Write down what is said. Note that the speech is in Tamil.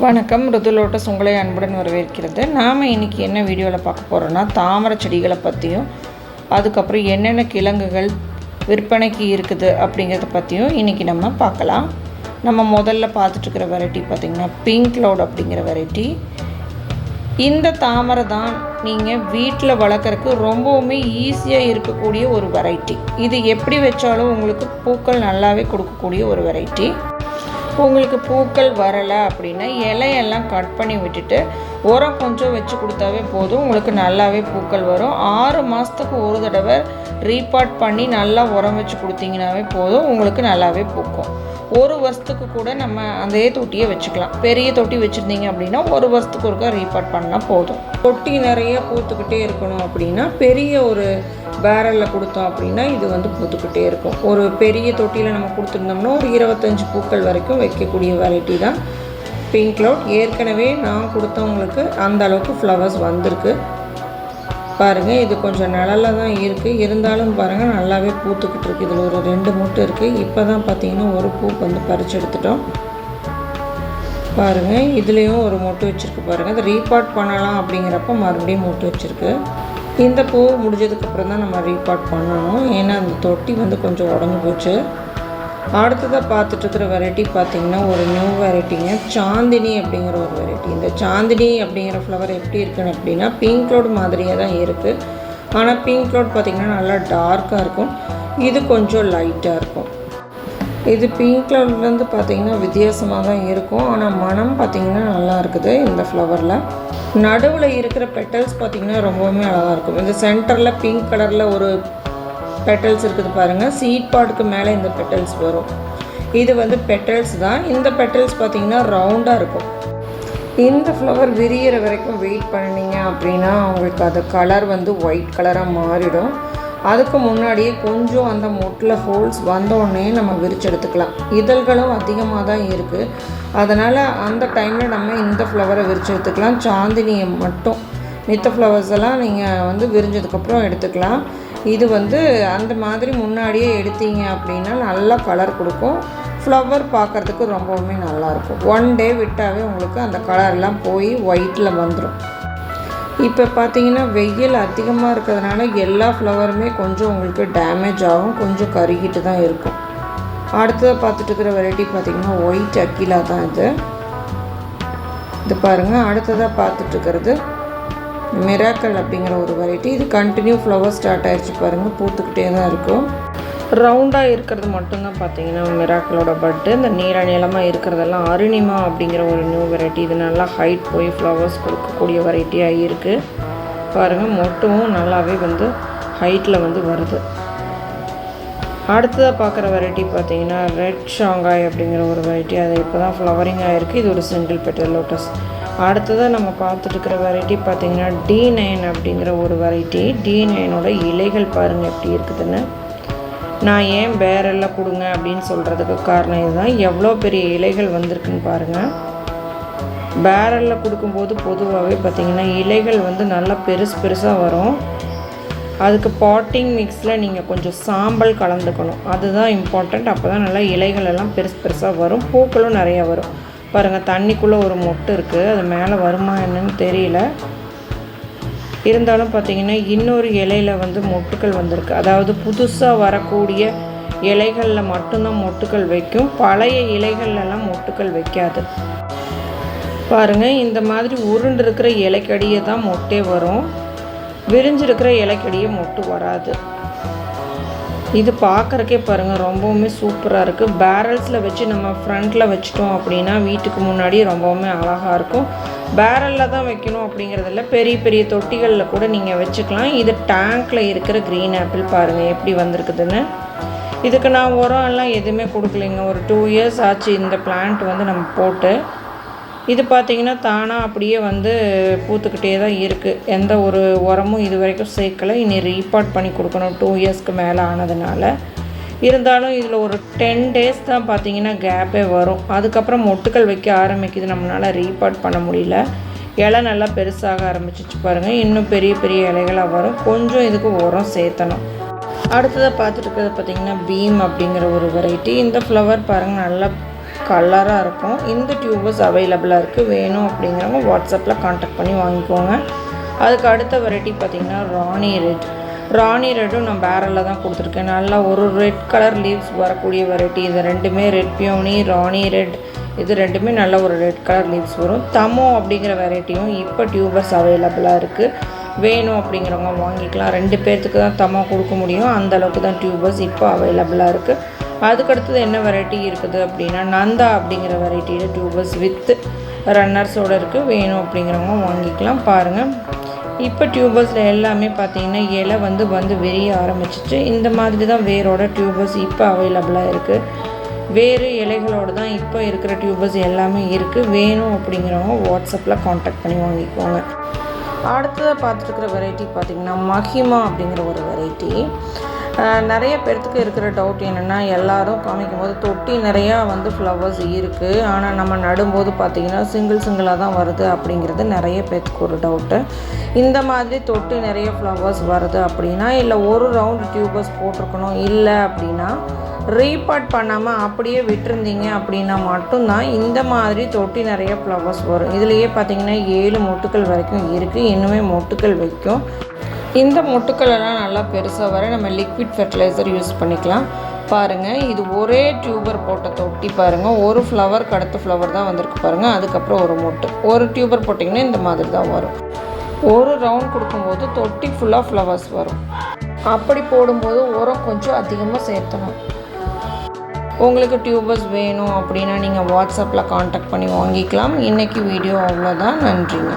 வணக்கம். ருது லோட்டஸ் உங்களை அன்புடன் வரவேற்கிறது. நாம் இன்றைக்கி என்ன வீடியோவில் பார்க்க போகிறோன்னா, தாமரை செடிகளை பற்றியும் அதுக்கப்புறம் என்னென்ன கிழங்குகள் விற்பனைக்கு இருக்குது அப்படிங்கிறத பற்றியும் இன்றைக்கி நம்ம பார்க்கலாம். நம்ம முதல்ல பார்த்துட்ருக்கிற வெரைட்டி பார்த்திங்கன்னா பிங்க் க்ளவுட் அப்படிங்கிற வெரைட்டி. இந்த தாமரை தான் நீங்கள் வீட்டில் வளர்க்குறதுக்கு ரொம்பவுமே ஈஸியாக இருக்கக்கூடிய ஒரு வெரைட்டி. இது எப்படி வச்சாலும் உங்களுக்கு பூக்கள் நல்லாவே கொடுக்கக்கூடிய ஒரு வெரைட்டி. உங்களுக்கு பூக்கள் வரலை அப்படின்னா இலையெல்லாம் கட் பண்ணி விட்டுட்டு உரம் கொஞ்சம் வச்சு கொடுத்தாவே போதும், உங்களுக்கு நல்லாவே பூக்கள் வரும். 6 மாதத்துக்கு ஒரு தடவை ரீபாட் பண்ணி நல்லா உரம் வச்சு கொடுத்தீங்கன்னாவே போதும், உங்களுக்கு நல்லாவே பூக்கும். 1 வருஷத்துக்கு கூட நம்ம அதே தொட்டியை வச்சுக்கலாம். பெரிய தொட்டி வச்சுருந்தீங்க அப்படின்னா 1 வருஷத்துக்கு ஒருக்கா ரீபாட் பண்ணால் போதும். தொட்டி நிறைய பூத்துக்கிட்டே இருக்கணும் அப்படின்னா பெரிய ஒரு பேரலில் கொடுத்தோம் அப்படின்னா இது பூத்துக்கிட்டே இருக்கும். ஒரு பெரிய தொட்டியில் நம்ம கொடுத்துருந்தோம்னா ஒரு 25 பூக்கள் வரைக்கும் வைக்கக்கூடிய வெரைட்டி தான் பிங்க் க்ளவுட். ஏற்கனவே நான் கொடுத்தவங்களுக்கு அந்த அளவுக்கு ஃப்ளவர்ஸ் வந்திருக்கு பாருங்கள். இது கொஞ்சம் நிழலில் தான் இருக்குது, இருந்தாலும் பாருங்கள் நல்லாவே பூத்துக்கிட்டு இருக்குது. இதில் ஒரு 2 மொட்டு இருக்குது. இப்போ தான் பார்த்திங்கன்னா ஒரு பூ பறித்து எடுத்துட்டோம் பாருங்கள். இதுலேயும் ஒரு மொட்டு வச்சுருக்கு பாருங்கள். அது ரீபாட் பண்ணலாம் அப்படிங்கிறப்ப மறுபடியும் மொட்டு வச்சுருக்கு. இந்த பூ முடிஞ்சதுக்கப்புறம் தான் நம்ம ரீபாட் பண்ணணும், ஏன்னா அந்த தொட்டி கொஞ்சம் உடஞ்சி போச்சு. அடுத்ததாக பார்த்துட்ருக்கிற வெரைட்டி பார்த்திங்கன்னா ஒரு நியூ வெரைட்டிங்க, சாந்தினி அப்படிங்கிற ஒரு வெரைட்டி. இந்த சாந்தினி அப்படிங்கிற ஃப்ளவர் எப்படி இருக்குன்னு அப்படின்னா பிங்க் க்ளவுட் மாதிரியே தான் இருக்குது. ஆனால் பிங்க் க்ளவுட் பார்த்திங்கன்னா நல்லா டார்க்காக இருக்கும், இது கொஞ்சம் லைட்டாக இருக்கும். இது பிங்க் க்ளவுட்லேருந்து பார்த்திங்கன்னா வித்தியாசமாக தான் இருக்கும், ஆனால் மனம் பார்த்திங்கன்னா நல்லா இருக்குது. இந்த ஃப்ளவரில் நடுவில் இருக்கிற பெட்டல்ஸ் பார்த்திங்கன்னா ரொம்பவுமே அழகாக இருக்கும். இந்த சென்டரில் பிங்க் கலரில் ஒரு பெட்டல்ஸ் இருக்குது பாருங்கள், சீட் பாட்டுக்கு மேலே இந்த பெட்டல்ஸ் வரும். இது பெட்டல்ஸ் தான். இந்த பெட்டல்ஸ் பார்த்திங்கன்னா ரவுண்டாக இருக்கும். இந்த ஃப்ளவர் விரிகிற வரைக்கும் வெயிட் பண்ணிங்க அப்படின்னா உங்களுக்கு அது கலர் ஒயிட் கலராக மாறிடும். அதுக்கு முன்னாடியே கொஞ்சம் அந்த மொட்டில் ஹோல்ஸ் வந்தோடனே நம்ம விரிச்சு எடுத்துக்கலாம். இதழ்களும் அதிகமாக தான் இருக்குது, அதனால் அந்த டைமில் நம்ம இந்த ஃப்ளவரை விரிச்சு எடுத்துக்கலாம். சாந்தினியை மட்டும், மித்த ஃப்ளவர்ஸ் எல்லாம் நீங்கள் விரிஞ்சதுக்கப்புறம் எடுத்துக்கலாம். இது அந்த மாதிரி முன்னாடியே எடுத்தீங்க அப்படின்னா நல்லா கலர் கொடுக்கும். ஃப்ளவர் பார்க்குறதுக்கு ரொம்பவுமே நல்லாயிருக்கும். 1 டே விட்டாவே உங்களுக்கு அந்த கலர்லாம் போய் ஒயிட்டில் வந்துடும். இப்போ பார்த்தீங்கன்னா வெயில் அதிகமாக இருக்கிறதுனால எல்லா ஃப்ளவருமே கொஞ்சம் உங்களுக்கு டேமேஜ் ஆகும், கொஞ்சம் கருகிட்டு தான் இருக்கும். அடுத்ததாக பார்த்துட்டு இருக்கிற வெரைட்டி பார்த்திங்கன்னா ஒயிட் அக்கிலா தான் இது பாருங்கள். அடுத்ததாக பார்த்துட்ருக்கிறது மிராக்கல் அப்படிங்கிற ஒரு வெரைட்டி. இது கண்டினியூ ஃப்ளவர் ஸ்டார்ட் ஆகிடுச்சு பாருங்கள், பூத்துக்கிட்டே தான் இருக்கும். ரவுண்டாக இருக்கிறது மட்டும்தான் பார்த்தீங்கன்னா மிராக்கலோட பட்டு. இந்த நீளமாக இருக்கிறதெல்லாம் அருணிமா அப்படிங்கிற ஒரு நியூ வெரைட்டி. இது நல்லா ஹைட் போய் ஃப்ளவர்ஸ் கொடுக்கக்கூடிய வெரைட்டியாக இருக்குது பாருங்கள். மொட்டும் நல்லாவே ஹைட்டில் வருது. அடுத்ததாக பார்க்குற வெரைட்டி பார்த்திங்கன்னா ரெட் ஷாங்காய் அப்படிங்கிற ஒரு வெரைட்டி. அது இப்போ தான் ஃப்ளவரிங் ஆகிருக்கு. இது ஒரு சிங்கிள் பெட்டல் லோட்டஸ். அடுத்ததாக நம்ம பார்த்துட்டுருக்கிற வெரைட்டி பார்த்திங்கன்னா D9 அப்படிங்கிற ஒரு வெரைட்டி. D9ஓட இலைகள் பாருங்கள் எப்படி இருக்குதுன்னு. நான் ஏன் பேரெல்லாம் கொடுங்க அப்படின்னு சொல்கிறதுக்கு காரணம் இதுதான். எவ்வளோ பெரிய இலைகள் வந்திருக்குன்னு பாருங்கள். பேரலில் கொடுக்கும்போது பொதுவாகவே பார்த்திங்கன்னா இலைகள் நல்லா பெருசாக வரும். அதுக்கு பாட்டிங் மிக்ஸில் நீங்கள் கொஞ்சம் சாம்பல் கலந்துக்கணும், அதுதான் இம்பார்ட்டண்ட். அப்போ தான் நல்லா இலைகள் எல்லாம் பெருசாக வரும், பூக்களும் நிறையா வரும். பாருங்கள், தண்ணிக்குள்ளே ஒரு மொட்டு இருக்குது, அது மேலே வருமா என்னன்னு தெரியல. இருந்தாலும் பார்த்திங்கன்னா இன்னொரு இலையில் மொட்டுக்கள் வந்திருக்கு. அதாவது புதுசாக வரக்கூடிய இலைகளில் மட்டும்தான் மொட்டுக்கள் வைக்கும், பழைய இலைகள்லாம் மொட்டுக்கள் வைக்காது. பாருங்கள், இந்த மாதிரி உருண்டு இருக்கிற இலைக்கடியை தான் மொட்டே வரும், விரிஞ்சிருக்கிற இலைக்கடியை மொட்டு வராது. இது பார்க்குறக்கே பாருங்கள் ரொம்பவுமே சூப்பராக இருக்குது. பேரல்ஸில் வச்சு நம்ம ஃப்ரண்ட்டில் வச்சிட்டோம் அப்படின்னா வீட்டுக்கு முன்னாடி ரொம்பவுமே அழகாக இருக்கும். பேரலில் தான் வைக்கணும் அப்படிங்கிறதில்ல, பெரிய பெரிய தொட்டிகளில் கூட நீங்கள் வச்சுக்கலாம். இது டேங்க்கில் இருக்கிற க்ரீன் ஆப்பிள் பாருங்கள் எப்படி வந்திருக்குதுன்னு. இதுக்கு நான் உரம் எல்லாம் எதுவுமே கொடுக்கலைங்க. ஒரு 2 இயர்ஸ் ஆச்சு இந்த பிளான்ட் நம்ம போட்டு. இது பார்த்திங்கன்னா தானாக அப்படியே பூத்துக்கிட்டே தான் இருக்குது. எந்த ஒரு உரமும் இது வரைக்கும் சேர்க்கலை. இனி ரீபாட் பண்ணி கொடுக்கணும் 2 இயர்ஸ்க்கு மேலே ஆனதுனால. இருந்தாலும் இதில் ஒரு 10 டேஸ் தான் பார்த்திங்கன்னா கேப்பே வரும். அதுக்கப்புறம் மொட்டுக்கள் வைக்க ஆரம்பிக்குது, நம்மளால் ரீபாட் பண்ண முடியல. இலை நல்லா பெருசாக ஆரம்பிச்சிச்சு பாருங்கள், இன்னும் பெரிய பெரிய இலைகளாக வரும். கொஞ்சம் இதுக்கு உரம் சேர்த்தணும். அடுத்ததாக பார்த்துட்டு இருக்கிறது பார்த்திங்கன்னா பீம் அப்படிங்கிற ஒரு வெரைட்டி. இந்த ஃப்ளவர் பாருங்கள் நல்லா கலராக இருக்கும். இந்த டியூபர்ஸ் அவைலபிளாக இருக்குது. வேணும் அப்படிங்கிறவங்க வாட்ஸ்அப்பில் கான்டாக்ட் பண்ணி வாங்கிக்கோங்க. அதுக்கு அடுத்த வெரைட்டி பார்த்திங்கன்னா ராணி ரெட். ராணி ரெட்டும் நான் பேரலில் தான் கொடுத்துருக்கேன். நல்லா ஒரு ரெட் கலர் லீவ்ஸ் வரக்கூடிய வெரைட்டி. இது ரெண்டுமே ரெட் பியோனி, ராணி ரெட், இது ரெண்டுமே நல்ல ஒரு ரெட் கலர் லீவ்ஸ் வரும். தமோ அப்படிங்கிற வெரைட்டியும் இப்போ டியூபர்ஸ் அவைலபிளாக இருக்குது. வேணும் அப்படிங்கிறவங்க வாங்கிக்கலாம். 2 பேர்த்துக்கு தான் தமோ கொடுக்க முடியும். அந்தளவுக்கு தான் டியூபர்ஸ் இப்போ அவைலபிளாக இருக்குது. அதுக்கடுத்தது என்ன வெரைட்டி இருக்குது அப்படின்னா நந்தா அப்படிங்கிற வெரைட்டியில் டியூபர்ஸ் வித் ரன்னர்ஸோடு இருக்குது. வேணும் அப்படிங்கிறவங்க வாங்கிக்கலாம். பாருங்கள், இப்போ டியூபர்ஸில் எல்லாமே பார்த்திங்கன்னா இலை வந்து விரிய ஆரம்பிச்சிச்சு. இந்த மாதிரி தான் வேரோட டியூபர்ஸ் இப்போ அவைலபிளாக இருக்குது. வேறு இலைகளோடு தான் இப்போ இருக்கிற டியூபர்ஸ் எல்லாமே இருக்குது. வேணும் அப்படிங்கிறவங்க வாட்ஸ்அப்பில் கான்டாக்ட் பண்ணி வாங்கிக்கோங்க. அடுத்ததாக பார்த்துருக்குற வெரைட்டி பார்த்திங்கன்னா மஹிமா அப்படிங்கிற ஒரு வெரைட்டி. நிறைய பேர்த்துக்கு இருக்கிற டவுட் என்னென்னா, எல்லோரும் காமிக்கும் போது தொட்டி நிறையா ஃப்ளவர்ஸ் இருக்குது, ஆனால் நம்ம நடும்போது பார்த்திங்கன்னா சிங்கிளாக தான் வருது அப்படிங்கிறது நிறைய பேர்த்துக்கு ஒரு டவுட்டு. இந்த மாதிரி தொட்டி நிறைய ஃப்ளவர்ஸ் வருது அப்படின்னா, இல்லை ஒரு ரவுண்டு டியூபர்ஸ் போட்டிருக்கணும், இல்லை அப்படின்னா ரீபாட் பண்ணாமல் அப்படியே விட்டுருந்தீங்க அப்படின்னா மட்டும்தான் இந்த மாதிரி தொட்டி நிறைய ஃப்ளவர்ஸ் வரும். இதுலேயே பார்த்திங்கன்னா 7 மொட்டுக்கள் வரைக்கும் இருக்குது. இன்னுமே மொட்டுக்கள் வைக்கும். இந்த மொட்டுக்களெல்லாம் நல்லா பெருசாக வர நம்ம லிக்விட் ஃபெர்டிலைசர் யூஸ் பண்ணிக்கலாம். பாருங்கள், இது ஒரே டியூபர் போட்ட தொட்டி பாருங்கள். ஒரு ஃப்ளவருக்கு அடுத்த ஃப்ளவர் தான் வந்திருக்கு பாருங்கள். அதுக்கப்புறம் ஒரு மொட்டு. ஒரு டியூபர் போட்டிங்கன்னா இந்த மாதிரி தான் வரும். ஒரு ரவுண்ட் கொடுக்கும்போது தொட்டி ஃபுல்லாக ஃப்ளவர்ஸ் வரும். அப்படி போடும்போது உரம் கொஞ்சம் அதிகமாக சேர்த்தணும். உங்களுக்கு டியூபர்ஸ் வேணும் அப்படின்னா நீங்கள் வாட்ஸ்அப்பில் கான்டாக்ட் பண்ணி வாங்கிக்கலாம். இன்றைக்கி வீடியோ அவ்வளோதான். நன்றிங்க.